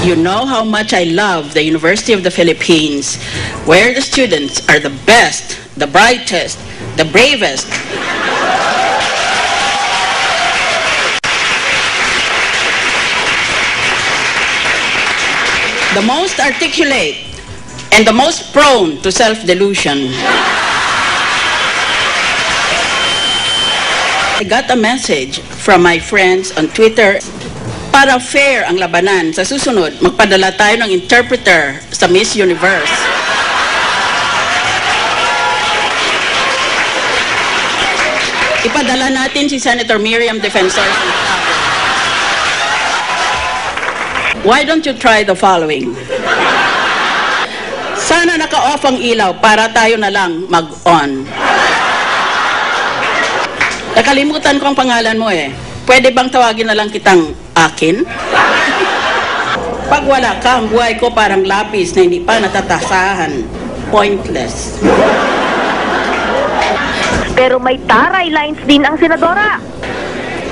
You know how much I love the University of the Philippines, where the students are the best, the brightest, the bravest. The most articulate and the most prone to self-delusion. I got a message from my friends on Twitter. Para fair ang labanan, sa susunod, magpadala tayo ng interpreter sa Miss Universe. Ipadala natin si Senator Miriam Defensor. Why don't you try the following? Sana naka-off ang ilaw para tayo na lang mag-on. Nakalimutan ko ang pangalan mo eh. Pwede bang tawagin na lang kitang akin? Pag wala ka, ang buhay ko parang lapis na hindi pa natatasahan. Pointless. Pero may taray lines din ang senadora.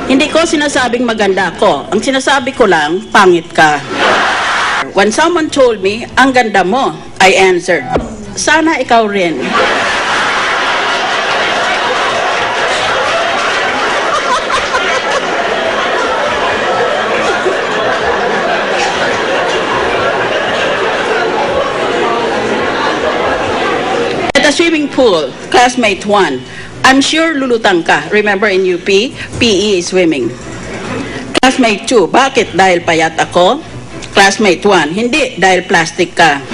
Hindi ko sinasabing maganda ako. Ang sinasabi ko lang, pangit ka. When someone told me, ang ganda mo, I answered, sana ikaw rin. At the swimming pool, classmate 1, I'm sure lulutang ka. Remember in UP, PE is swimming. Classmate 2, bakit? Dahil payat ako? Classmate 1, hindi, dahil plastic ka.